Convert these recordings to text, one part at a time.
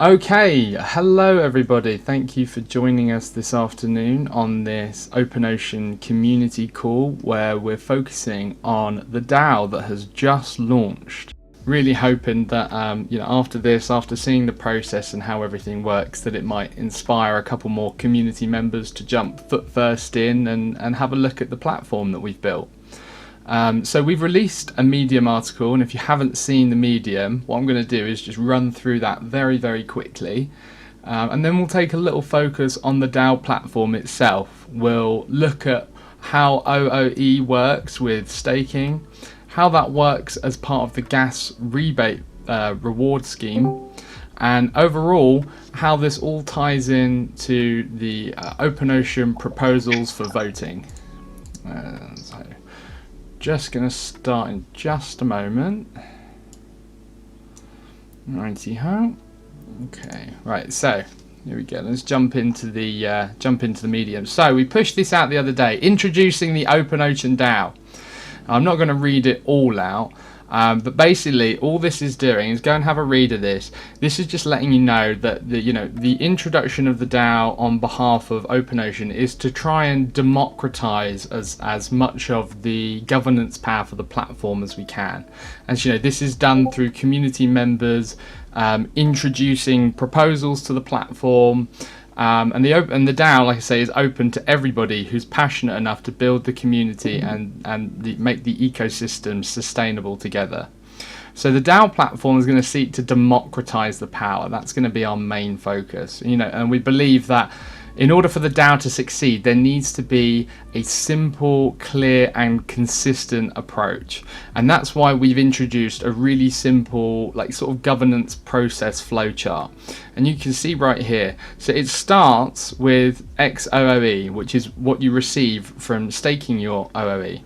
Okay, hello everybody. Thank you for joining us this afternoon on this OpenOcean community call where we're focusing on the DAO that has just launched. Really hoping that after seeing the process and how everything works, that it might inspire a couple more community members to jump foot first in and have a look at the platform that we've built. So we've released a Medium article, and if you haven't seen the Medium, what I'm going to do is just run through that very, very quickly. And then we'll take a little focus on the DAO platform itself. We'll look at how OOE works with staking, how that works as part of the gas rebate reward scheme, and overall how this all ties in to the OpenOcean proposals for voting. So just going to start in just a moment. Righty-ho. Okay, right, so here we go. Let's jump into the Medium. So we pushed this out the other day, introducing the OpenOcean DAO. I'm not going to read it all out, but basically all this is doing is go and have a read of this. This is just letting you know that the introduction of the DAO on behalf of OpenOcean is to try and democratize as much of the governance power for the platform as we can. And this is done through community members introducing proposals to the platform. And the DAO, like I say, is open to everybody who's passionate enough to build the community and make the ecosystem sustainable together. So the DAO platform is going to seek to democratize the power. That's going to be our main focus. And we believe that in order for the DAO to succeed, there needs to be a simple, clear, and consistent approach. And that's why we've introduced a really simple, sort of governance process flowchart. And you can see right here. So it starts with XOOE, which is what you receive from staking your OOE.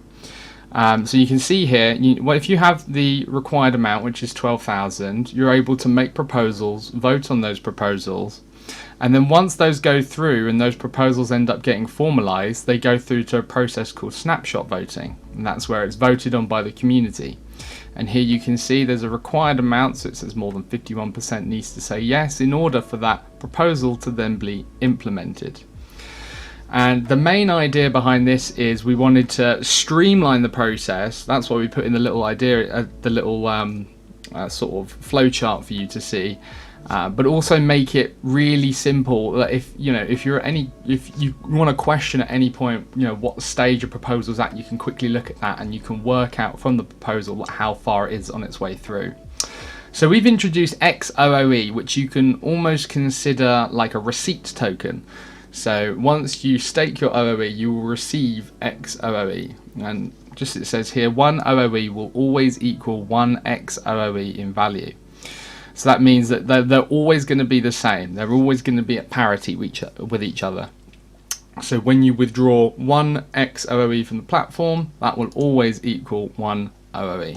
So you can see here, if you have the required amount, which is 12,000, you're able to make proposals, vote on those proposals. And then once those go through and those proposals end up getting formalized, they go through to a process called snapshot voting. And that's where it's voted on by the community. And here you can see there's a required amount, so it says more than 51% needs to say yes in order for that proposal to then be implemented. And the main idea behind this is we wanted to streamline the process. That's why we put in the little idea, the little sort of flowchart for you to see. But also make it really simple that if you want to question at any point, what stage a proposal's at, you can quickly look at that and you can work out from the proposal how far it is on its way through. So we've introduced XOOE, which you can almost consider like a receipt token. So once you stake your OOE, you will receive XOOE, and just it says here, one OOE will always equal one XOOE in value. So that means that they're always going to be the same. They're always going to be at parity with each other. So when you withdraw one XOOE from the platform, that will always equal one OOE.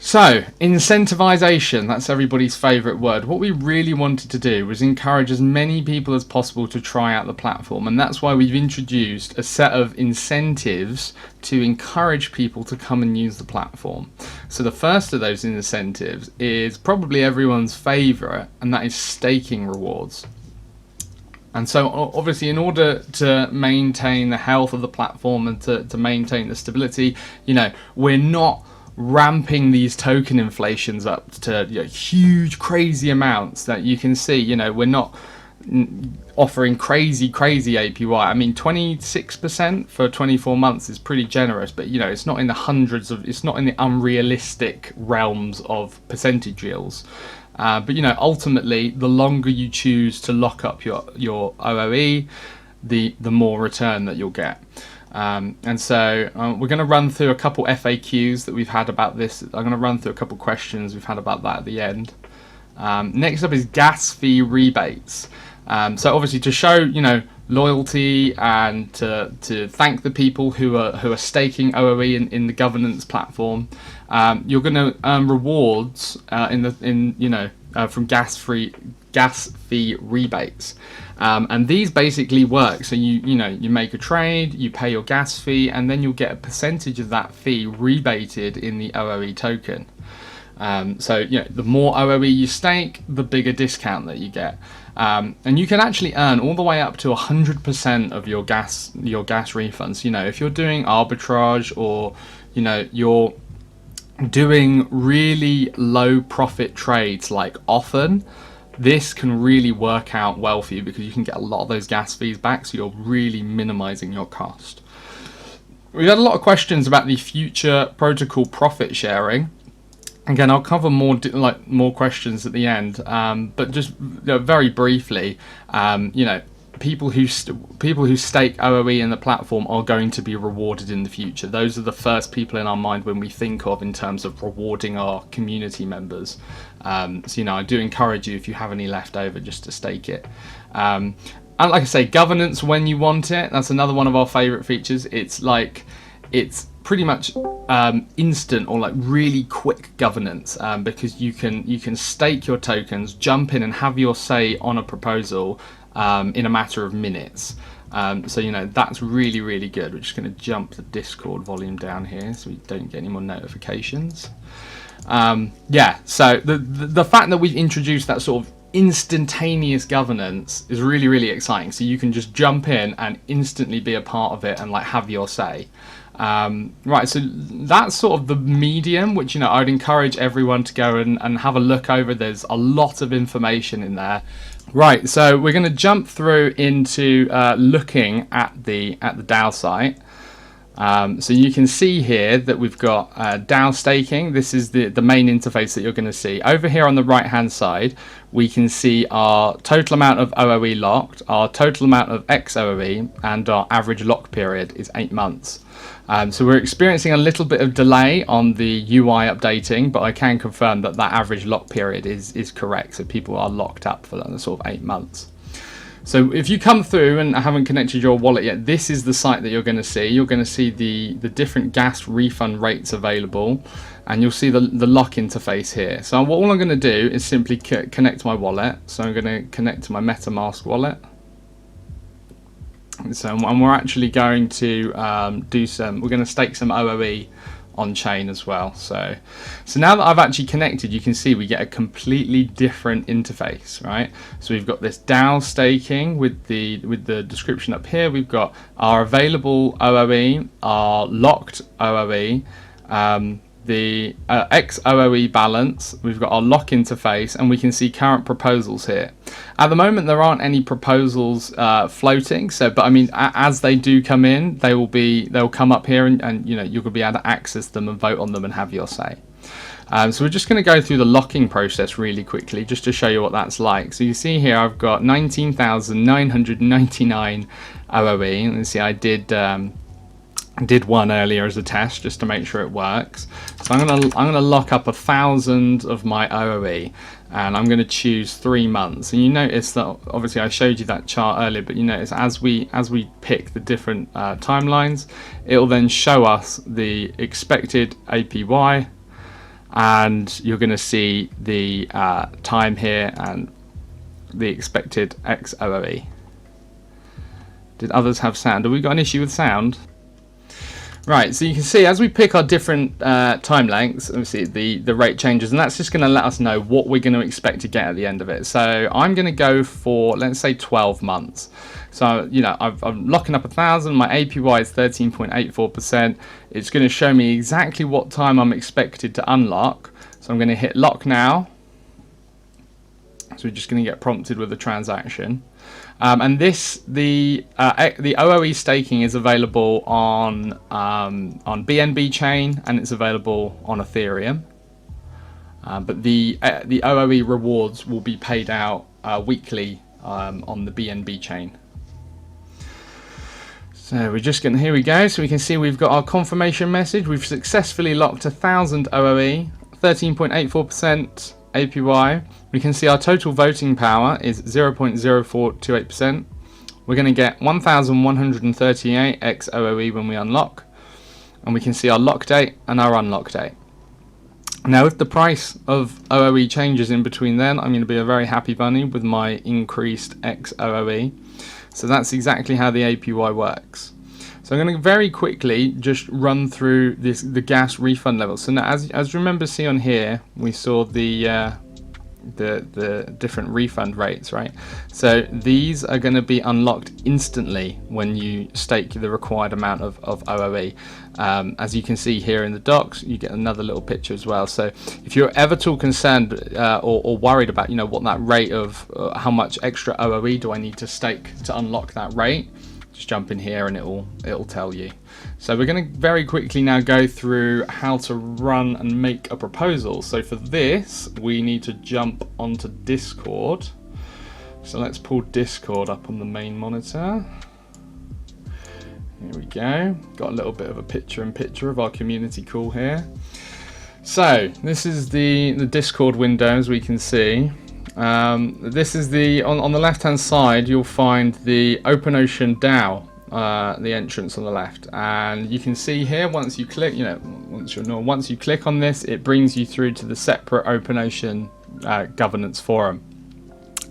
So incentivization, that's everybody's favorite word. What we really wanted to do was encourage as many people as possible to try out the platform, and that's why we've introduced a set of incentives to encourage people to come and use the platform. So the first of those incentives is probably everyone's favorite, and that is staking rewards. And so obviously in order to maintain the health of the platform and to maintain the stability, we're not ramping these token inflations up to huge, crazy amounts that you can see. We're not offering crazy APY. I mean, 26% for 24 months is pretty generous, but it's not in the hundreds of, it's not in the unrealistic realms of percentage yields. But ultimately, the longer you choose to lock up your OOE, the more return that you'll get. And so we're going to run through a couple FAQs that we've had about this. I'm going to run through a couple questions we've had about that at the end. Next up is gas fee rebates. So obviously to show loyalty and to thank the people who are staking OOE in the governance platform, you're going to earn rewards from gas fee rebates. And these basically work. So you make a trade, you pay your gas fee, and then you'll get a percentage of that fee rebated in the OOE token. So the more OOE you stake, the bigger discount that you get. And you can actually earn all the way up to 100% of your gas refunds. If you're doing arbitrage, or you're doing really low profit trades like often, this can really work out well for you, because you can get a lot of those gas fees back, so you're really minimizing your cost. We've had a lot of questions about the future protocol profit sharing. Again, I'll cover more questions at the end, but just very briefly, people who stake OOE in the platform are going to be rewarded in the future. Those are the first people in our mind when we think of in terms of rewarding our community members. So I do encourage you, if you have any left over, just to stake it. And like I say, governance when you want it. That's another one of our favorite features. It's pretty much instant, or like really quick governance, because you can stake your tokens, jump in and have your say on a proposal in a matter of minutes. So that's really, really good. We're just going to jump the Discord volume down here so we don't get any more notifications. So the fact that we've introduced that sort of instantaneous governance is really, really exciting. So you can just jump in and instantly be a part of it and have your say. Right, so that's sort of the medium, which I'd encourage everyone to go and have a look over. There's a lot of information in there. Right, so we're going to jump through into looking at the DAO site. So you can see here that we've got DAO staking. This is the main interface that you're going to see. Over here on the right hand side, we can see our total amount of OOE locked, our total amount of XOOE, and our average lock period is 8 months. So we're experiencing a little bit of delay on the UI updating, but I can confirm that average lock period is correct. So people are locked up for sort of 8 months. So if you come through and haven't connected your wallet yet, this is the site that you're going to see. You're going to see the different gas refund rates available, and you'll see the lock interface here. So all I'm going to do is simply connect my wallet. So I'm going to connect to my MetaMask wallet. So, and we're actually going to we're going to stake some OOE on chain as well. So now that I've actually connected, you can see we get a completely different interface, right? So we've got this DAO staking with the description up here. We've got our available OOE, our locked OOE, the XOOE balance, we've got our lock interface, and we can see current proposals here. At the moment, there aren't any proposals floating. So, but I mean, as they do come in, they'll come up here, and you're gonna be able to access them and vote on them and have your say. So we're just going to go through the locking process really quickly, just to show you what that's like. So you see here, I've got 19,999 OOE, and you see I did one earlier as a test just to make sure it works. So I'm gonna lock up 1,000 of my OOE, and I'm gonna choose 3 months. And you notice that obviously I showed you that chart earlier, but you notice as we pick the different timelines, it'll then show us the expected APY, and you're gonna see the time here and the expected XOOE. Did others have sound? Have we got an issue with sound? Right, so you can see as we pick our different time lengths, obviously the rate changes, and that's just going to let us know what we're going to expect to get at the end of it. So I'm going to go for, let's say, 12 months. So, I'm locking up 1,000, my APY is 13.84%. It's going to show me exactly what time I'm expected to unlock. So I'm going to hit lock now. So we're just going to get prompted with a transaction. And the OOE staking is available on BNB chain, and it's available on Ethereum. But the OOE rewards will be paid out weekly on the BNB chain. So we're just going to, here we go. So we can see we've got our confirmation message. We've successfully locked 1,000 OOE, 13.84% APY. We can see our total voting power is 0.0428%. We're going to get 1,138 XOOE when we unlock, and we can see our lock date and our unlock date. Now, if the price of OOE changes in between then, I'm going to be a very happy bunny with my increased XOOE. So that's exactly how the APY works. So I'm going to very quickly just run through the gas refund levels. So now, as you remember, see on here, we saw the different refund rates, right? So these are going to be unlocked instantly when you stake the required amount of OOE. As you can see here in the docs, you get another little picture as well. So if you're ever at all concerned or worried about, what that rate of how much extra OOE do I need to stake to unlock that rate, just jump in here and it'll tell you. So we're going to very quickly now go through how to run and make a proposal. So for this, we need to jump onto Discord. So let's pull Discord up on the main monitor. Here we go. Got a little bit of a picture-in-picture of our community call here. So this is the Discord window, as we can see. This is on the left-hand side, you'll find the OpenOcean DAO. The entrance on the left, and you can see here once you click, once you click on this, it brings you through to the separate OpenOcean governance forum.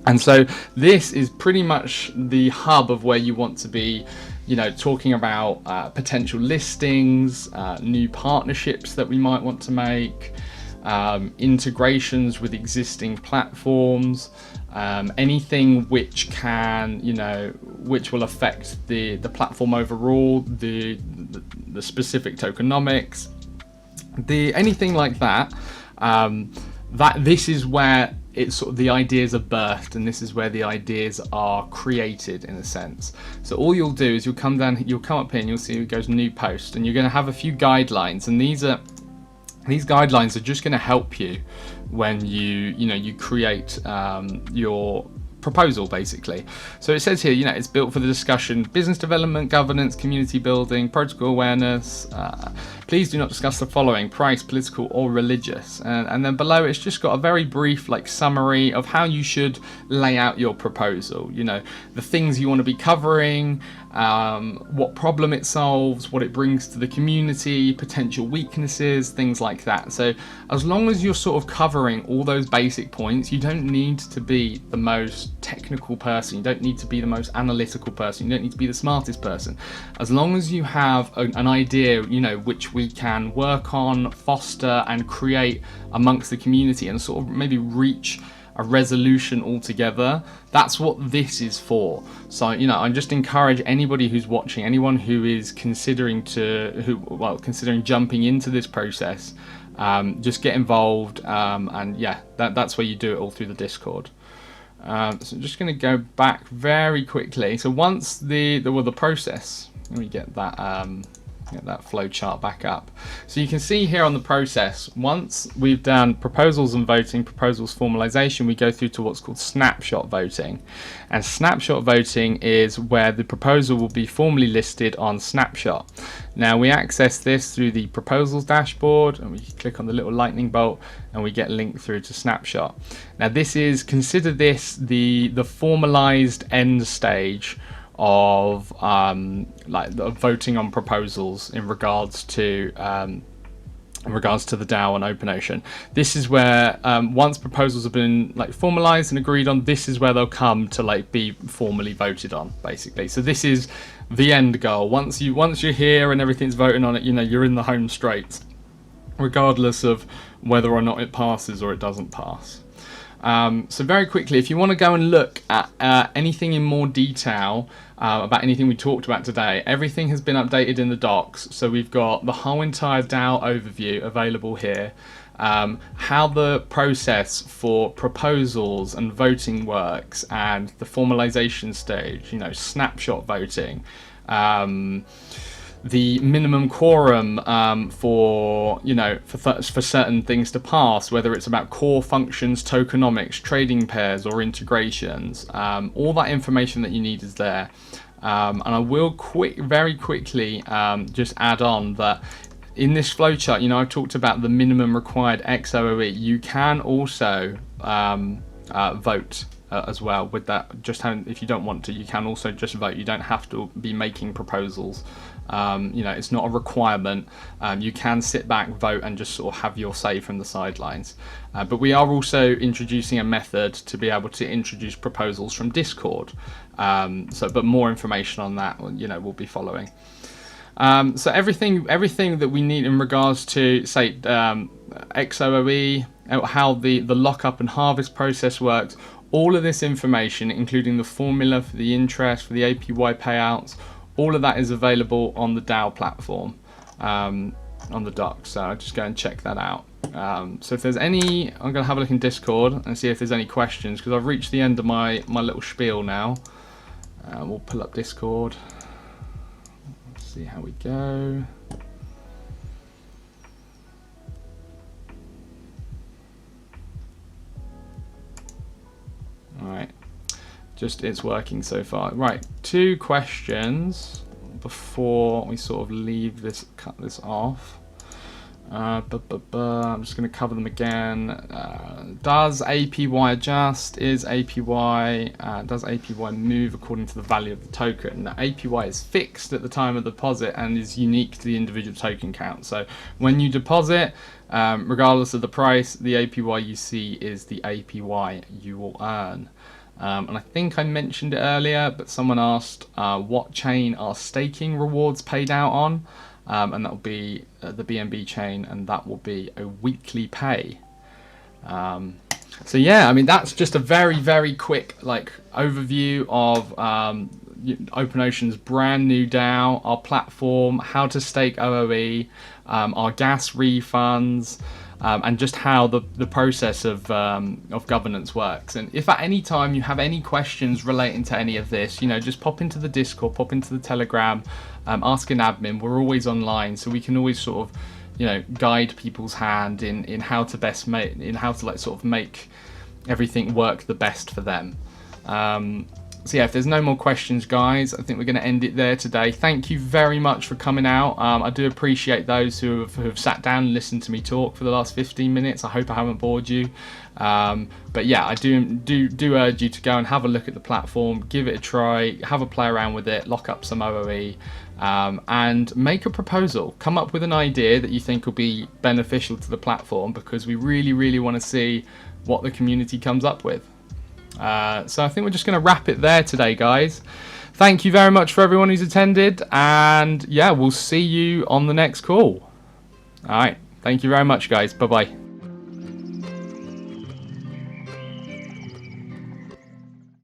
And so this is pretty much the hub of where you want to be, talking about potential listings, new partnerships that we might want to make, integrations with existing platforms, anything which can, which will affect the platform overall, the specific tokenomics, anything like that. That this is where it's sort of the ideas are birthed, and this is where the ideas are created in a sense. So all you'll do is you'll come up here and you'll see it goes new post, and you're going to have a few guidelines, and these guidelines are just going to help you when you create your proposal, basically. So it says here, it's built for the discussion, business development, governance, community building, protocol awareness. Please do not discuss the following: price, political, or religious. And then below, it's just got a very brief summary of how you should lay out your proposal. The things you want to be covering, what problem it solves, what it brings to the community, potential weaknesses, things like that. So as long as you're sort of covering all those basic points, you don't need to be the most technical person, you don't need to be the most analytical person, you don't need to be the smartest person. As long as you have an idea, which we can work on, foster, and create amongst the community, and sort of maybe reach a resolution altogether, that's what this is for. So I just encourage anybody who's watching, anyone who is considering jumping into this process, just get involved, and yeah, that's where you do it all through the Discord. So I'm just going to go back very quickly. So once the process, let me get that flow chart back up. So you can see here on the process, once we've done proposals and voting, proposals formalization, we go through to what's called snapshot voting. And snapshot voting is where the proposal will be formally listed on Snapshot. Now we access this through the proposals dashboard, and we click on the little lightning bolt and we get linked through to Snapshot. Now consider this the formalized end stage of voting on proposals in regards to the DAO on OpenOcean. This is where once proposals have been formalized and agreed on, this is where they'll come to be formally voted on, basically. So this is the end goal. Once you're here and everything's voting on it, you're in the home straight, regardless of whether or not it passes or it doesn't pass. So very quickly, if you want to go and look at anything in more detail about anything we talked about today, everything has been updated in the docs. So we've got the whole entire DAO overview available here, how the process for proposals and voting works, and the formalization stage, snapshot voting, the minimum quorum for certain things to pass, whether it's about core functions, tokenomics, trading pairs, or integrations. All that information that you need is there. And I will very quickly just add on that in this flowchart, I've talked about the minimum required XOOE. You can also vote as well. With that, just having, if you don't want to, you can also just vote. You don't have to be making proposals. You know, it's not a requirement. You can sit back, vote, and just sort of have your say from the sidelines. But we are also introducing a method to be able to introduce proposals from Discord. But more information on that, you know, we'll be following. So everything that we need in regards to, say, XOOE, how the lockup and harvest process works, all of this information, including the formula for the interest, for the APY payouts, all of that is available on the DAO platform, on the docs. So I'll just go and check that out. So if there's any, I'm going to have a look in Discord and see if there's any questions, because I've reached the end of my little spiel now. We'll pull up Discord. Let's see how we go. All right, just it's working so far. Right, 2 questions before we sort of leave this, cut this off. I'm just going to cover them again. Does APY adjust? Does APY move according to the value of the token? Now, APY is fixed at the time of deposit and is unique to the individual token count. So when you deposit, regardless of the price, the APY you see is the APY you will earn. And I think I mentioned it earlier, but someone asked what chain are staking rewards paid out on? And that will be the BNB chain, and that will be a weekly pay. So yeah, I mean, that's just a very quick like overview of OpenOcean's brand new DAO, our platform, how to stake OOE, our gas refunds, and just how the process of governance works. And if at any time you have any questions relating to any of this, you know, just pop into the Discord, pop into the Telegram, ask an admin. We're always online, so we can always sort of, you know, guide people's hand in how to best make, in how to like sort of make everything work the best for them. So yeah, if there's no more questions, guys, I think we're going to end it there today. Thank you very much for coming out. I do appreciate those who have sat down and listened to me talk for the last 15 minutes. I hope I haven't bored you. But yeah, I do urge you to go and have a look at the platform, give it a try, have a play around with it, lock up some OOE, and make a proposal. Come up with an idea that you think will be beneficial to the platform, because we really want to see what the community comes up with. So I think we're just going to wrap it there today, guys. Thank you very much for everyone who's attended, and yeah, we'll see you on the next call. All right, thank you very much, guys. Bye bye.